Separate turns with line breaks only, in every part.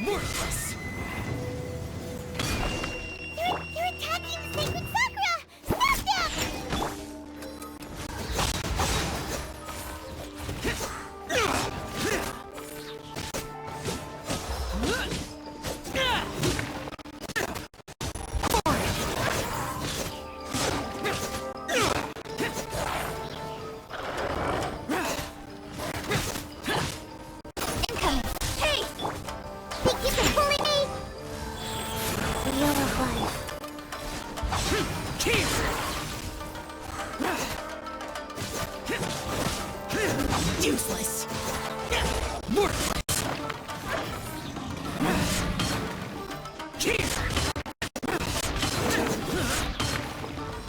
Worthless!
They're attacking the sacred Sakura! Stop them!
Useless! Worthless!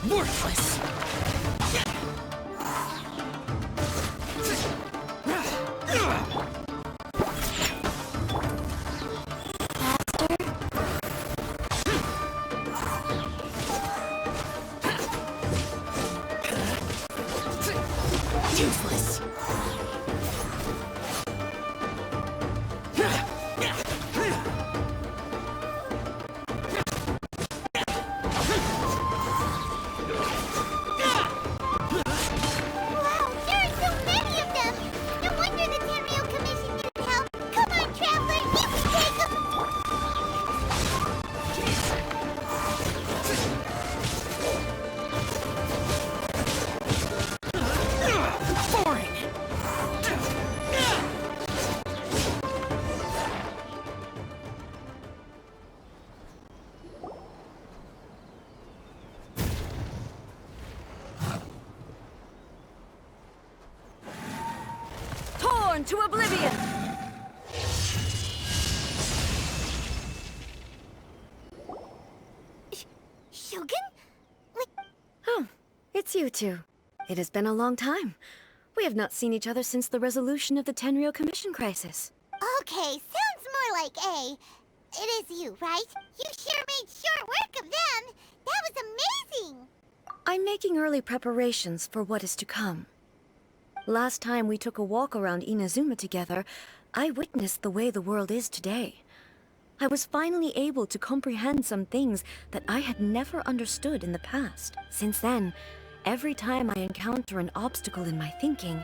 Worthless! Useless!
Wow, there are so many of them! No wonder the Tenryou Commission needed help! Come on, Traveler, you can take them!
Boring!
Torn to oblivion!
Shogun? What?
Oh, it's you two. It has been a long time. We have not seen each other since the resolution of the Tenryou Commission crisis.
Okay, sounds more like A. It is you, right? You sure made short work of them! That was amazing!
I'm making early preparations for what is to come. Last time we took a walk around Inazuma together, I witnessed the way the world is today. I was finally able to comprehend some things that I had never understood in the past. Since then, every time I encounter an obstacle in my thinking,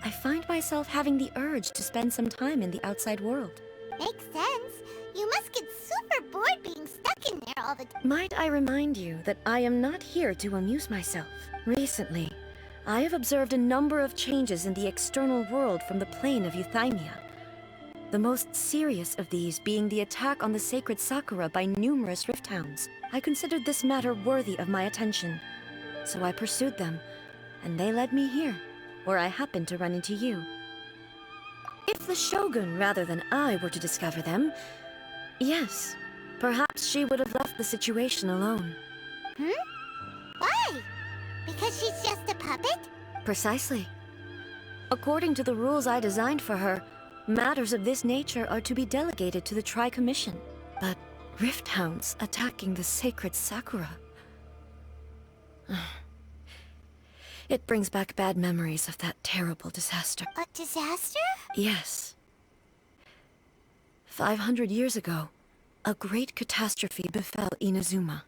I find myself having the urge to spend some time in the outside world.
Makes sense. You must get super bored being stuck in there all the time.
Might I remind you that I am not here to amuse myself. Recently, I have observed a number of changes in the external world from the plane of Euthymia. The most serious of these being the attack on the sacred Sakura by numerous rift hounds. I considered this matter worthy of my attention, so I pursued them, and they led me here, where I happened to run into you. If the Shogun rather than I were to discover them, yes, perhaps she would have left the situation alone.
Why? Because she's just a puppet?
Precisely. According to the rules I designed for her, matters of this nature are to be delegated to the Tri-Commission. But rift hounds attacking the sacred Sakura... It brings back bad memories of that terrible disaster.
A disaster?
Yes. 500 years ago, a great catastrophe befell Inazuma.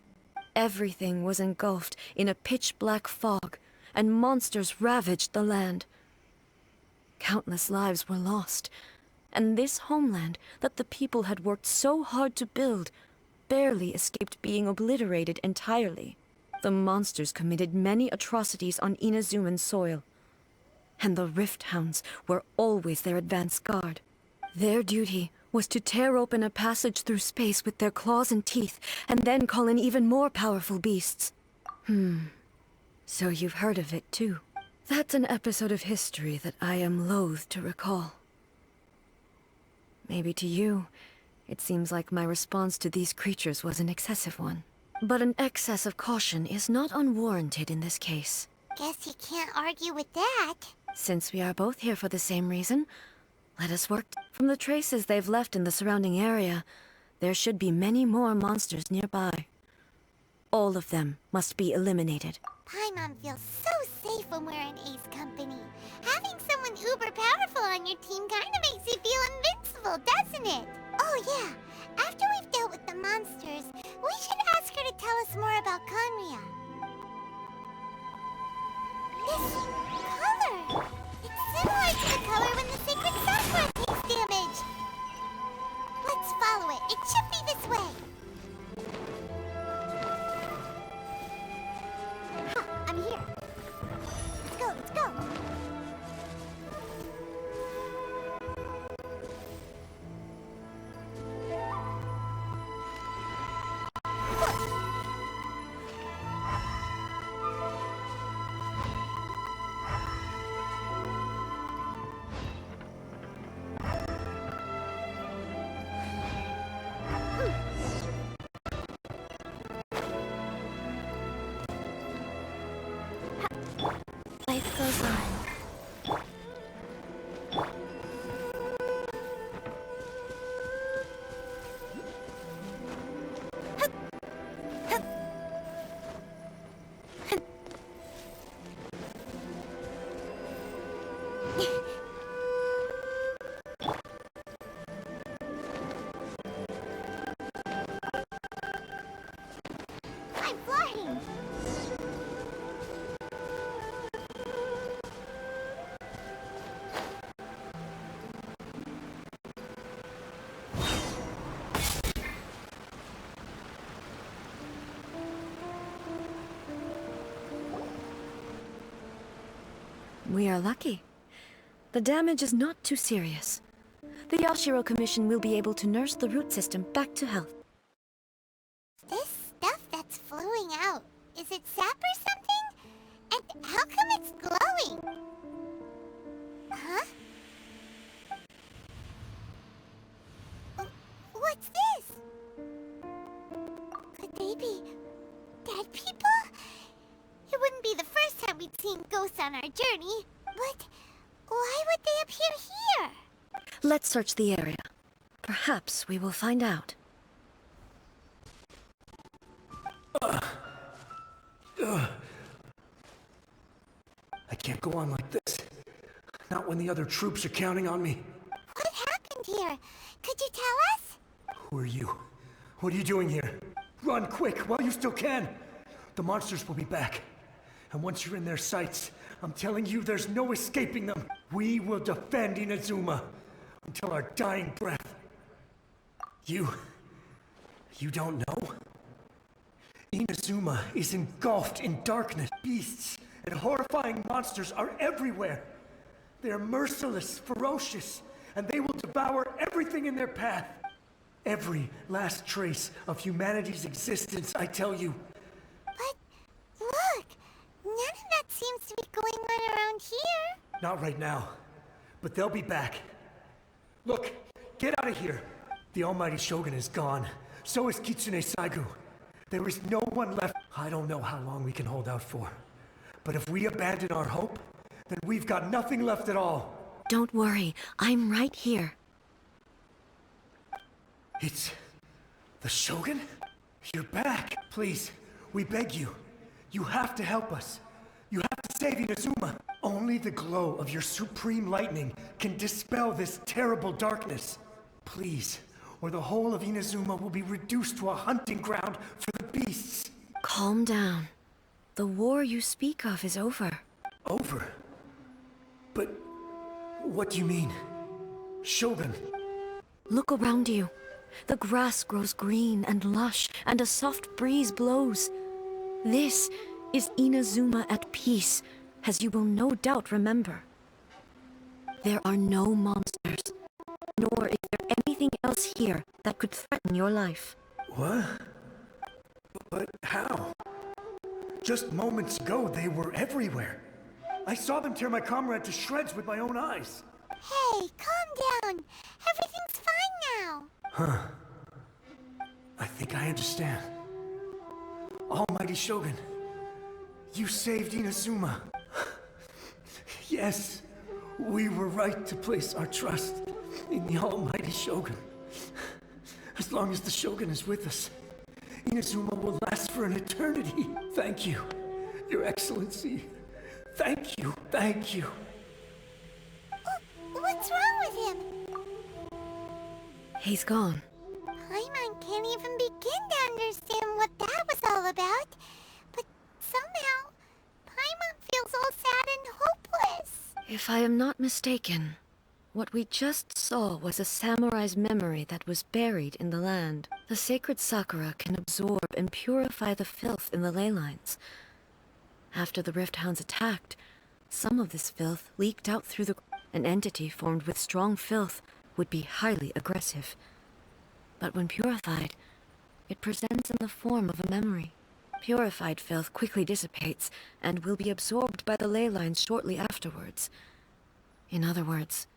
Everything was engulfed in a pitch-black fog, and monsters ravaged the land. Countless lives were lost, and this homeland that the people had worked so hard to build barely escaped being obliterated entirely. The monsters committed many atrocities on Inazuman soil, and the Rift Hounds were always their advance guard. Their duty was to tear open a passage through space with their claws and teeth, and then call in even more powerful beasts. So you've heard of it too. That's an episode of history that I am loath to recall. Maybe to you, it seems like my response to these creatures was an excessive one. But an excess of caution is not unwarranted in this case.
Guess you can't argue with that.
Since we are both here for the same reason, let us work. From the traces they've left in the surrounding area, there should be many more monsters nearby. All of them must be eliminated.
Paimon feels so safe when we're in Ace Company. Having someone uber powerful on your team kinda makes you feel invincible, doesn't it? Oh yeah, after we've dealt with the monsters, we should ask her to tell us more about Conria. This color! It's similar to the color when the sacred sakura takes damage! Let's follow it. It should be this way. Huh, I'm here. Let's go, let's go.
Life goes on.
I'm flying!
We are lucky. The damage is not too serious. The Yashiro Commission will be able to nurse the root system back to health.
This stuff that's flowing out, is it sap or something? And how come it's glowing? Huh? What's this? Could they be dead people? It wouldn't be the first time we'd seen ghosts on our journey, but why would they appear here?
Let's search the area. Perhaps we will find out.
I can't go on like this. Not when the other troops are counting on me.
What happened here? Could you tell us?
Who are you? What are you doing here? Run quick while you still can. The monsters will be back. And once you're in their sights, I'm telling you there's no escaping them. We will defend Inazuma until our dying breath. You don't know? Inazuma is engulfed in darkness. Beasts and horrifying monsters are everywhere. They are merciless, ferocious, and they will devour everything in their path. Every last trace of humanity's existence, I tell you.
But look, none of that seems to be going on around here.
Not right now, but they'll be back. Look, get out of here. The almighty Shogun is gone. So is Kitsune Saigu. There is no one left. I don't know how long we can hold out for. But if we abandon our hope, then we've got nothing left at all.
Don't worry, I'm right here.
It's the Shogun? You're back. Please, we beg you. You have to help us. You have to save Inazuma. Only the glow of your supreme lightning can dispel this terrible darkness. Please, or the whole of Inazuma will be reduced to a hunting ground for the beasts.
Calm down. The war you speak of is over.
Over? But what do you mean? Shogun?
Look around you. The grass grows green and lush, and a soft breeze blows. This is Inazuma at peace, as you will no doubt remember. There are no monsters, nor is there anything else here that could threaten your life.
What? But how? Just moments ago, they were everywhere. I saw them tear my comrade to shreds with my own eyes.
Hey, calm down. Everything's fine now.
Huh. I think I understand. Almighty Shogun, you saved Inazuma. Yes, we were right to place our trust in the Almighty Shogun. As long as the Shogun is with us, Inazuma will last for an eternity. Thank you, Your Excellency. Thank you, thank you.
What's wrong with him?
He's gone.
Paimon can't even begin to understand what that was all about. But somehow, Paimon feels all sad and hopeless.
If I am not mistaken, what we just saw was a samurai's memory that was buried in the land. The sacred sakura can absorb and purify the filth in the ley lines. After the Rift Hounds attacked, some of this filth leaked out through the... An entity formed with strong filth would be highly aggressive. But when purified, it presents in the form of a memory. Purified filth quickly dissipates and will be absorbed by the ley lines shortly afterwards. In other words,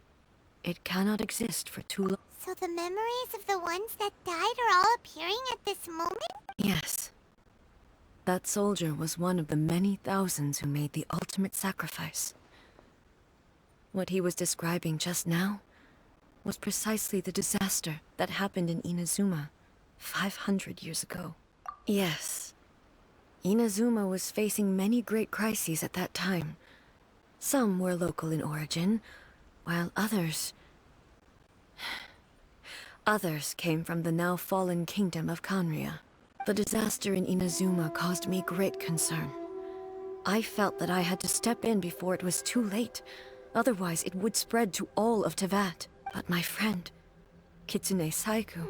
it cannot exist for too long.
So the memories of the ones that died are all appearing at this moment?
Yes. That soldier was one of the many thousands who made the ultimate sacrifice. What he was describing just now was precisely the disaster that happened in Inazuma 500 years ago. Yes. Inazuma was facing many great crises at that time. Some were local in origin, while others came from the now fallen kingdom of Kanria. The disaster in Inazuma caused me great concern. I felt that I had to step in before it was too late, otherwise it would spread to all of Tevat. But my friend, Kitsune Saiku,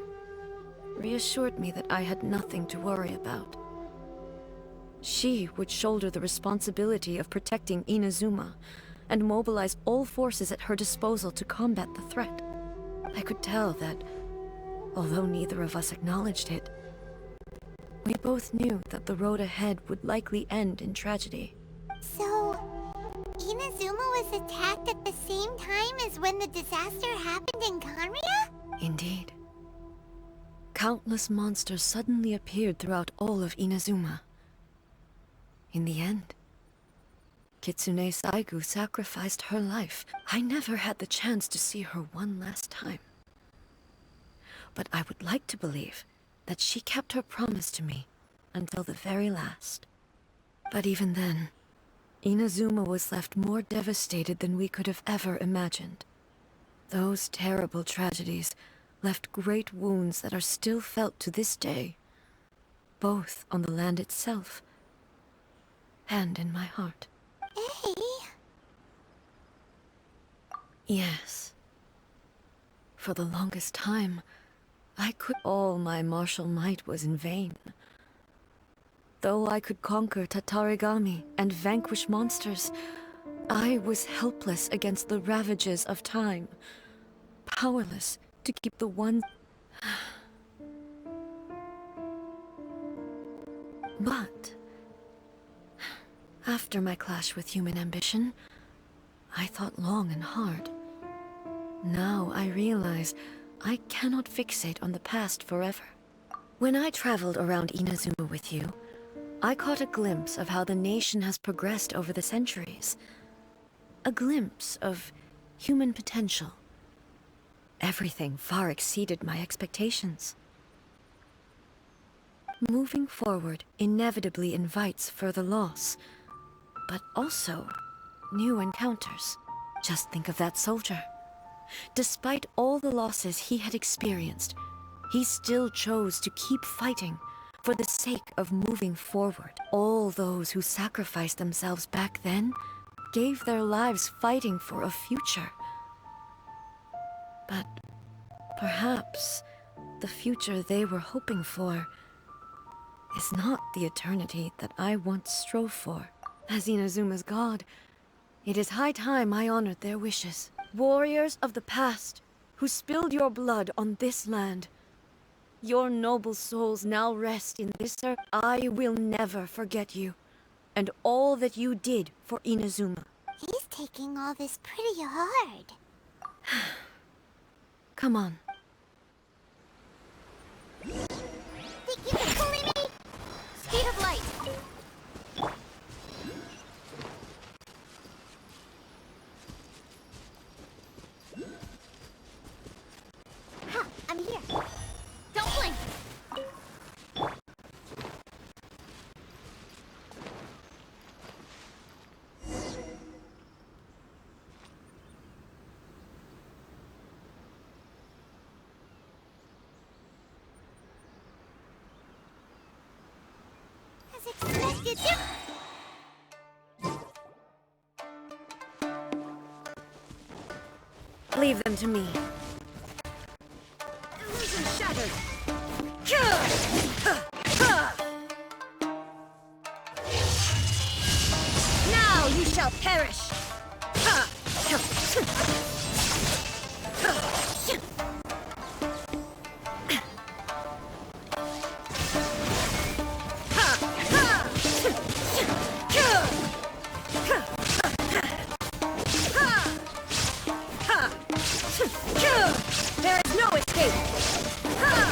reassured me that I had nothing to worry about. She would shoulder the responsibility of protecting Inazuma and mobilize all forces at her disposal to combat the threat. I could tell that, although neither of us acknowledged it, we both knew that the road ahead would likely end in tragedy.
So, Inazuma was attacked at the same time as when the disaster happened in Kanria?
Indeed. Countless monsters suddenly appeared throughout all of Inazuma. In the end, Kitsune Saigu sacrificed her life. I never had the chance to see her one last time. But I would like to believe that she kept her promise to me until the very last. But even then, Inazuma was left more devastated than we could have ever imagined. Those terrible tragedies left great wounds that are still felt to this day, both on the land itself and in my heart.
Hey!
Yes. For the longest time, all my martial might was in vain. Though I could conquer Tatarigami and vanquish monsters, I was helpless against the ravages of time, powerless to keep the one... But after my clash with human ambition, I thought long and hard. Now I realize I cannot fixate on the past forever. When I traveled around Inazuma with you, I caught a glimpse of how the nation has progressed over the centuries. A glimpse of human potential. Everything far exceeded my expectations. Moving forward inevitably invites further loss, but also new encounters. Just think of that soldier. Despite all the losses he had experienced, he still chose to keep fighting for the sake of moving forward. All those who sacrificed themselves back then gave their lives fighting for a future. But perhaps the future they were hoping for is not the eternity that I once strove for. As Inazuma's god, it is high time I honored their wishes. Warriors of the past, who spilled your blood on this land, your noble souls now rest in this earth. I will never forget you, and all that you did for Inazuma.
He's taking all this pretty hard.
Come on.
Thank you for pulling me! Speed of light! Ha! I'm here! Don't blink! as expected.
Leave them to me. Illusion shattered. Now you shall perish. There is no escape!
Huh?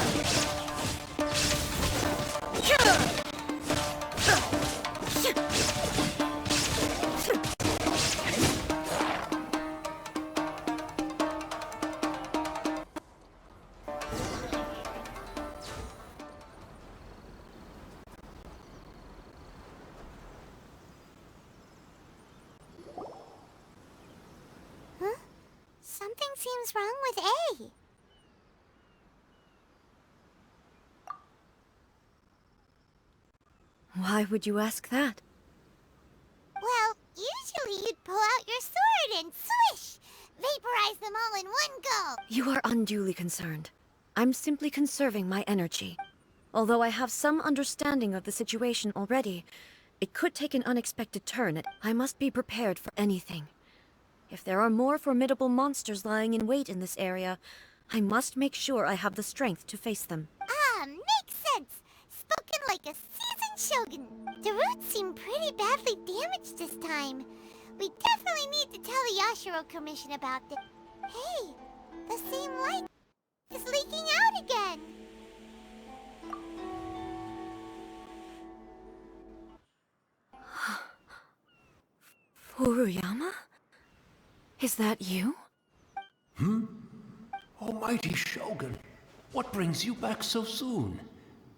Something seems wrong with A.
Why would you ask that?
Well, usually you'd pull out your sword and swish! Vaporize them all in one go!
You are unduly concerned. I'm simply conserving my energy. Although I have some understanding of the situation already, it could take an unexpected turn, and I must be prepared for anything. If there are more formidable monsters lying in wait in this area, I must make sure I have the strength to face them.
Ah, makes sense! Spoken like a seasoned shogun. The roots seem pretty badly damaged this time. We definitely need to tell the Yashiro Commission about this. Hey, the same light is leaking out again!
Furuyama? Is that you?
Almighty Shogun, what brings you back so soon?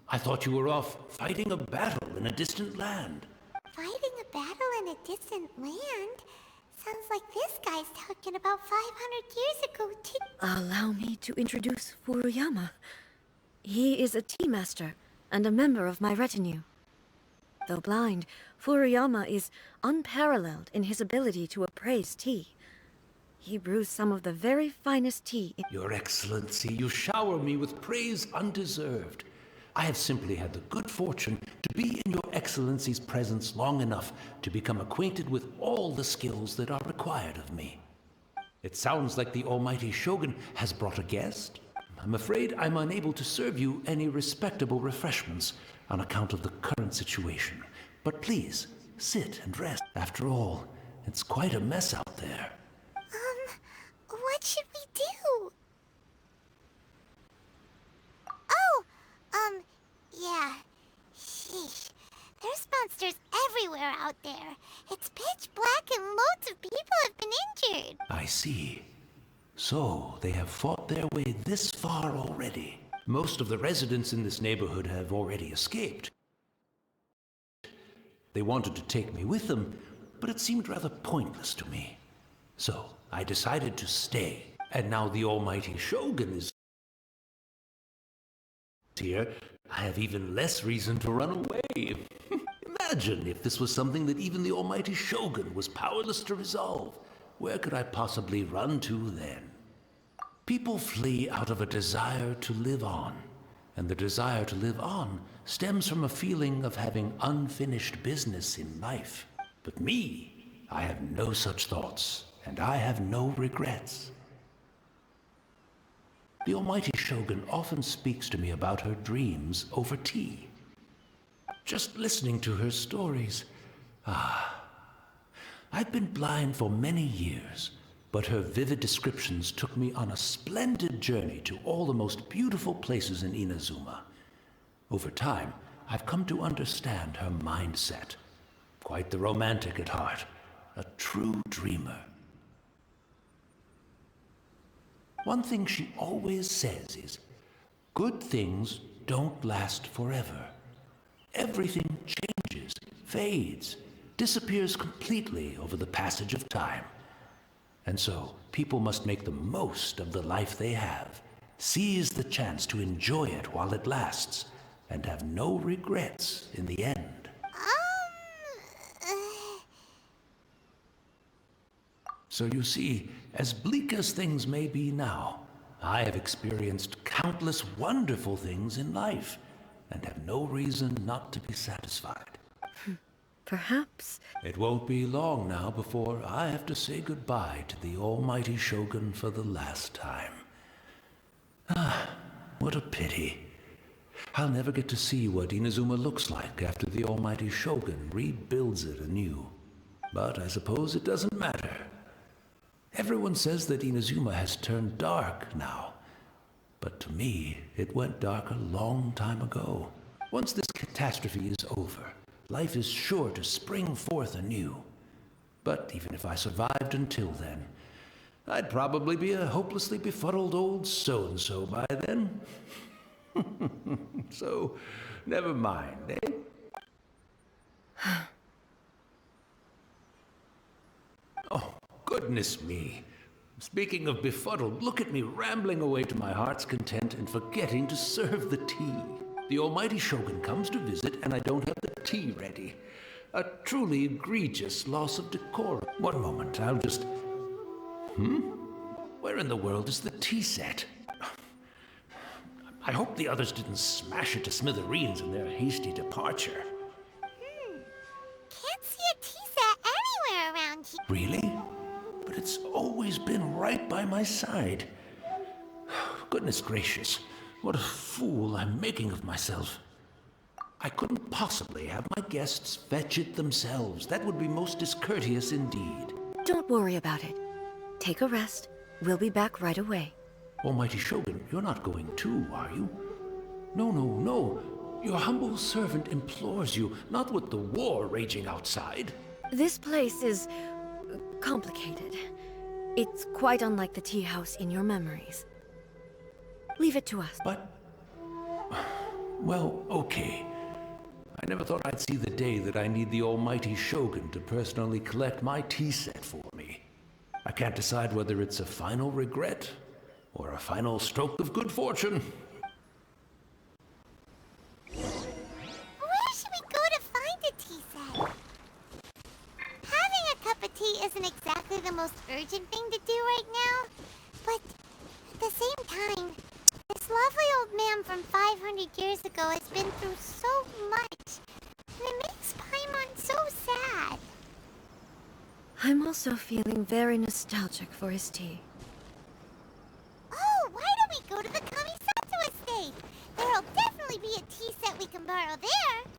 I thought you were off fighting a battle in a distant land.
Fighting a battle in a distant land? Sounds like this guy's talking about 500 years ago, too.
Allow me to introduce Furuyama. He is a tea master and a member of my retinue. Though blind, Furuyama is unparalleled in his ability to appraise tea. He brews some of the very finest tea in—
Your Excellency, you shower me with praise undeserved. I have simply had the good fortune to be in Your Excellency's presence long enough to become acquainted with all the skills that are required of me. It sounds like the Almighty Shogun has brought a guest. I'm afraid I'm unable to serve you any respectable refreshments on account of the current situation. But please, sit and rest. After all, it's quite a mess out there.
What should we do? Oh, yeah. Sheesh. There's monsters everywhere out there. It's pitch black and loads of people have been injured.
I see. So, they have fought their way this far already. Most of the residents in this neighborhood have already escaped. They wanted to take me with them, but it seemed rather pointless to me. So, I decided to stay. And now the Almighty Shogun is here. I have even less reason to run away. Imagine if this was something that even the Almighty Shogun was powerless to resolve. Where could I possibly run to then? People flee out of a desire to live on, and the desire to live on stems from a feeling of having unfinished business in life. But me, I have no such thoughts, and I have no regrets. The Almighty Shogun often speaks to me about her dreams over tea. Just listening to her stories, I've been blind for many years, but her vivid descriptions took me on a splendid journey to all the most beautiful places in Inazuma. Over time, I've come to understand her mindset. Quite the romantic at heart, a true dreamer. One thing she always says is, good things don't last forever. Everything changes, fades, disappears completely over the passage of time. And so, people must make the most of the life they have, seize the chance to enjoy it while it lasts, and have no regrets in the end. So you see, as bleak as things may be now, I have experienced countless wonderful things in life, and have no reason not to be satisfied.
Perhaps.
It won't be long now before I have to say goodbye to the almighty Shogun for the last time. Ah, what a pity. I'll never get to see what Inazuma looks like after the almighty Shogun rebuilds it anew. But I suppose it doesn't matter. Everyone says that Inazuma has turned dark now. But to me, it went dark a long time ago. Once this catastrophe is over, life is sure to spring forth anew. But even if I survived until then, I'd probably be a hopelessly befuddled old so-and-so by then. So, never mind, eh? Oh, goodness me. Speaking of befuddled, look at me rambling away to my heart's content and forgetting to serve the tea. The almighty Shogun comes to visit and I don't have the tea ready. A truly egregious loss of decorum. One moment, I'll just... Where in the world is the tea set? I hope the others didn't smash it to smithereens in their hasty departure.
Can't see a tea set anywhere around here.
Really? But it's always been right by my side. Goodness gracious, what a fool I'm making of myself. I couldn't possibly have my guests fetch it themselves. That would be most discourteous indeed.
Don't worry about it. Take a rest. We'll be back right away.
Almighty Shogun, you're not going too, are you? No, no, no. Your humble servant implores you, not with the war raging outside.
This place is complicated. It's quite unlike the tea house in your memories. Leave it to us.
But... well, okay. I never thought I'd see the day that I need the almighty Shogun to personally collect my tea set for me. I can't decide whether it's a final regret or a final stroke of good fortune.
Where should we go to find a tea set? Having a cup of tea isn't exactly the most urgent thing to do right now, but at the same time, this lovely old man from 500 years ago has been through so much, and it makes Paimon so sad.
I'm also feeling very nostalgic for his tea.
Oh, why don't we go to the Kamisato estate? There'll definitely be a tea set we can borrow there.